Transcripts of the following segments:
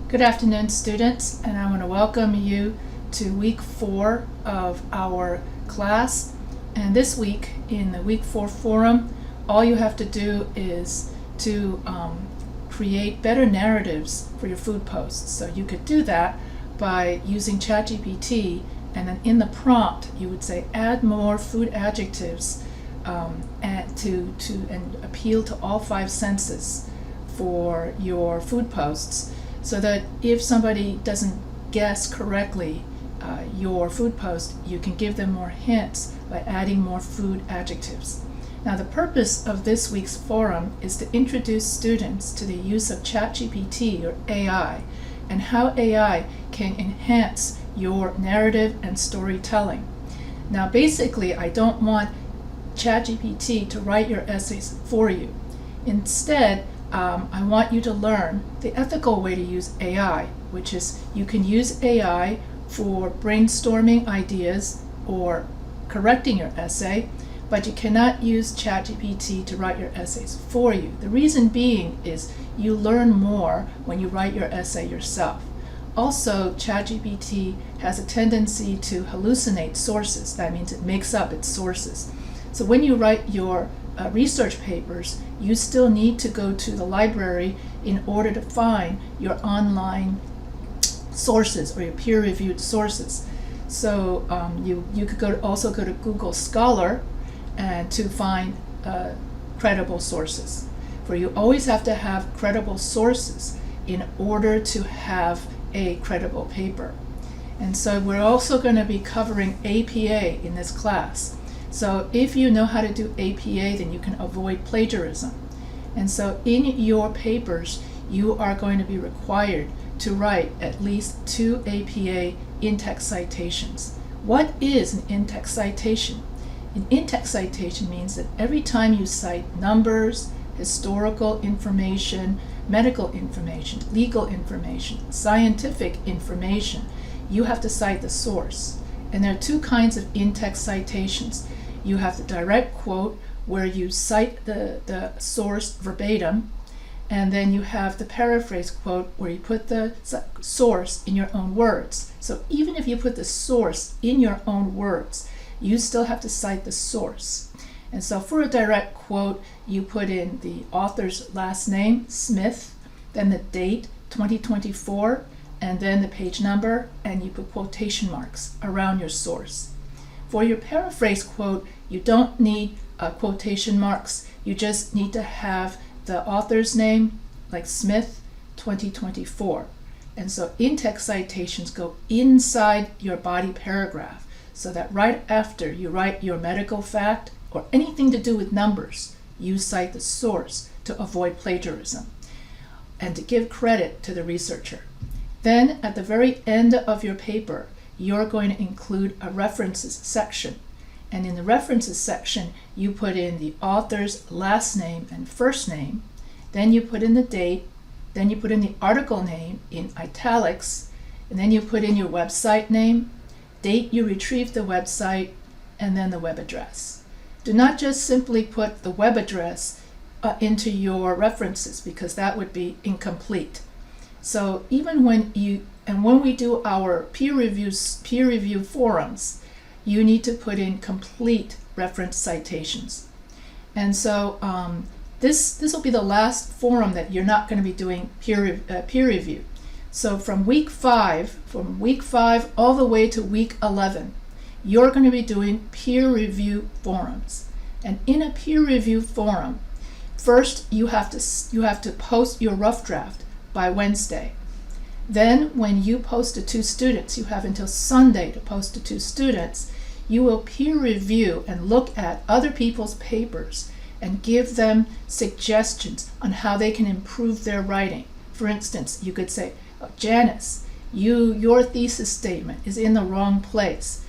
Good afternoon, students, and I want to welcome you to week 4 of our class. And this week, in the week 4 forum, all you have to do is to create better narratives for your food posts. So you could do that by using ChatGPT, and then in the prompt you would say add more food adjectives and appeal to all 5 senses for your food posts, so that if somebody doesn't guess correctly your food post, you can give them more hints by adding more food adjectives. Now, the purpose of this week's forum is to introduce students to the use of ChatGPT, or AI, and how AI can enhance your narrative and storytelling. Now, basically, I don't want ChatGPT to write your essays for you. Instead, I want you to learn the ethical way to use AI, which is you can use AI for brainstorming ideas or correcting your essay, but you cannot use ChatGPT to write your essays for you. The reason being is you learn more when you write your essay yourself. Also, ChatGPT has a tendency to hallucinate sources. That means it makes up its sources. So when you write your research papers, you still need to go to the library in order to find your online sources or your peer-reviewed sources. So you could also go to Google Scholar and to find credible sources. For you always have to have credible sources in order to have a credible paper. And so we're also going to be covering APA in this class. So if you know how to do APA, then you can avoid plagiarism. And so in your papers, you are going to be required to write at least 2 APA in-text citations. What is an in-text citation? An in-text citation means that every time you cite numbers, historical information, medical information, legal information, scientific information, you have to cite the source. And there are 2 kinds of in-text citations. You have the direct quote, where you cite the source verbatim, and then you have the paraphrase quote, where you put the source in your own words. So even if you put the source in your own words, you still have to cite the source. And so for a direct quote, you put in the author's last name, Smith, then the date, 2024, and then the page number, and you put quotation marks around your source. For your paraphrase quote, you don't need quotation marks. You just need to have the author's name, like Smith, 2024. And so in-text citations go inside your body paragraph, so that right after you write your medical fact or anything to do with numbers, you cite the source to avoid plagiarism and to give credit to the researcher. Then at the very end of your paper, you're going to include a references section. And in the references section, you put in the author's last name and first name, then you put in the date, then you put in the article name in italics, and then you put in your website name, date you retrieved the website, and then the web address. Do not just simply put the web address into your references, because that would be incomplete. So even when we do our peer review forums, you need to put in complete reference citations. And so this will be the last forum that you're not going to be doing peer review. So from week 5 all the way to week 11, you're going to be doing peer review forums. And in a peer review forum, first you have to post your rough draft by Wednesday. Then when you post to 2 students, you have until Sunday to post to 2 students, you will peer review and look at other people's papers and give them suggestions on how they can improve their writing. For instance, you could say, Janice, your thesis statement is in the wrong place.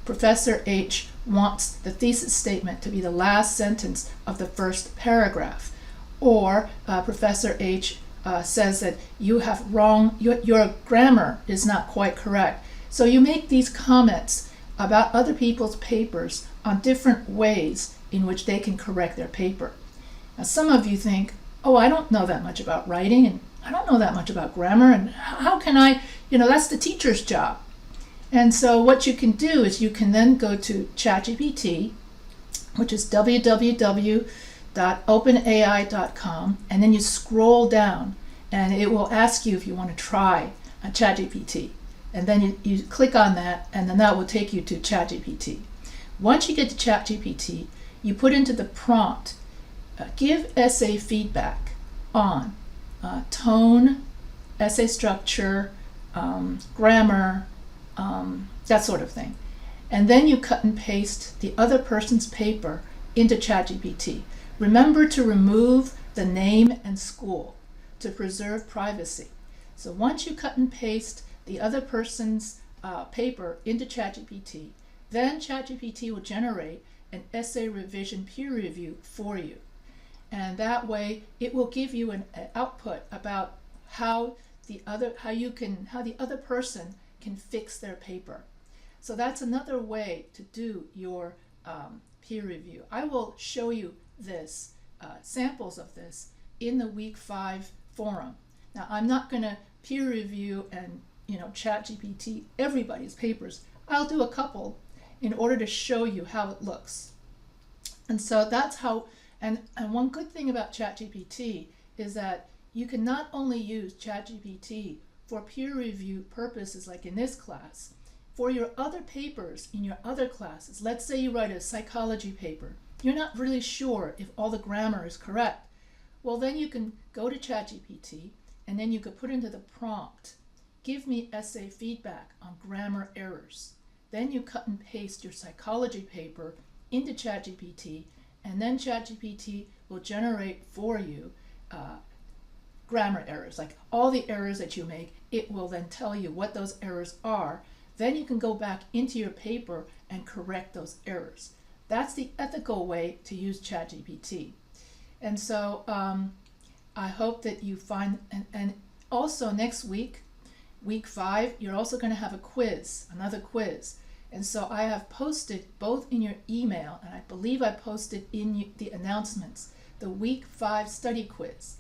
Professor H wants the thesis statement to be the last sentence of the first paragraph. Or Professor H says that you have wrong, your grammar is not quite correct. So you make these comments about other people's papers on different ways in which they can correct their paper. Now, some of you think, oh, I don't know that much about writing, and I don't know that much about grammar, and how can I, that's the teacher's job. And so what you can do is you can then go to ChatGPT, which is www.openai.com, and then you scroll down, and it will ask you if you want to try a ChatGPT. And then you click on that, and then that will take you to ChatGPT. Once you get to ChatGPT, you put into the prompt, give essay feedback on tone, essay structure, grammar, that sort of thing. And then you cut and paste the other person's paper into ChatGPT. Remember to remove the name and school to preserve privacy. So once you cut and paste the other person's paper into ChatGPT, then ChatGPT will generate an essay revision peer review for you. And that way it will give you an output about how the other person can fix their paper. So that's another way to do your peer review. I will show you this, samples of this, in the week 5 forum. Now, I'm not going to peer review and ChatGPT everybody's papers. I'll do a couple in order to show you how it looks. And so that's how, and one good thing about ChatGPT is that you can not only use ChatGPT for peer review purposes like in this class, for your other papers in your other classes. Let's say you write a psychology paper. You're not really sure if all the grammar is correct. Well, then you can go to ChatGPT, and then you could put into the prompt, give me essay feedback on grammar errors. Then you cut and paste your psychology paper into ChatGPT, and then ChatGPT will generate for you grammar errors, like all the errors that you make. It will then tell you what those errors are. Then you can go back into your paper and correct those errors. That's the ethical way to use ChatGPT. And so I hope that you find, and also next week, week 5, you're also going to have a quiz, another quiz. And so I have posted both in your email, and I believe I posted in the announcements, the week 5 study quiz.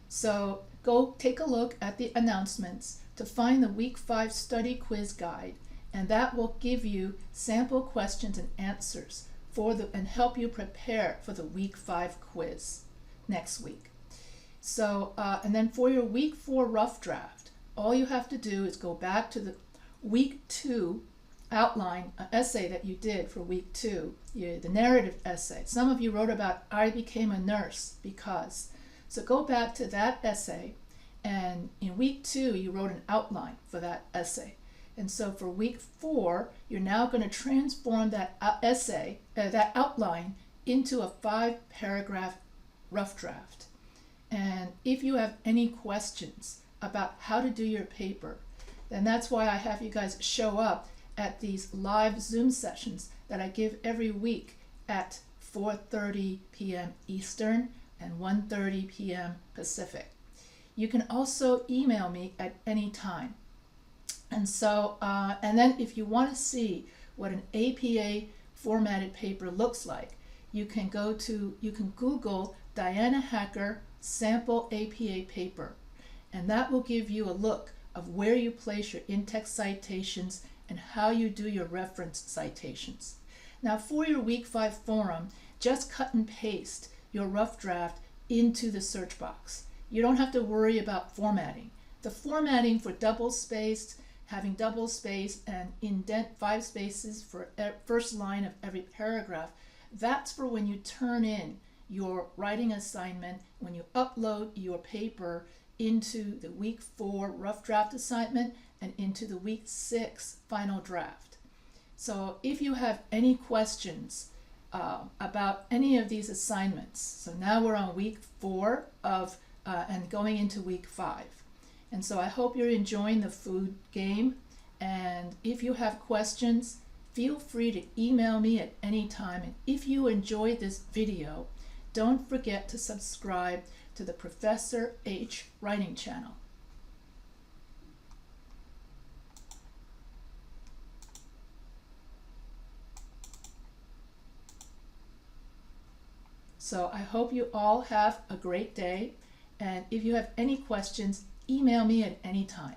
So go take a look at the announcements to find the week 5 study quiz guide, and that will give you sample questions and answers and help you prepare for the week 5 quiz next week. So, and then for your week 4 rough draft, all you have to do is go back to the week 2 outline essay that you did for week 2, the narrative essay. Some of you wrote about I became a nurse because. So go back to that essay, and in week 2 you wrote an outline for that essay. And so for week 4, you're now going to transform that essay, that outline, into a 5-paragraph rough draft. And if you have any questions about how to do your paper, then that's why I have you guys show up at these live Zoom sessions that I give every week at 4:30 p.m. Eastern and 1:30 p.m. Pacific. You can also email me at any time. And so, and then if you want to see what an APA formatted paper looks like, you can Google Diana Hacker sample APA paper, and that will give you a look of where you place your in-text citations and how you do your reference citations. Now for your week 5 forum, just cut and paste your rough draft into the search box. You don't have to worry about formatting. The formatting for double-spaced, having double space and indent 5 spaces for first line of every paragraph, that's for when you turn in your writing assignment, when you upload your paper into the week 4 rough draft assignment and into the week 6 final draft. So if you have any questions about any of these assignments, so now we're on week 4 of and going into week 5. And so I hope you're enjoying the food game. And if you have questions, feel free to email me at any time. And if you enjoyed this video, don't forget to subscribe to the Professor H Writing channel. So I hope you all have a great day. And if you have any questions, email me at any time.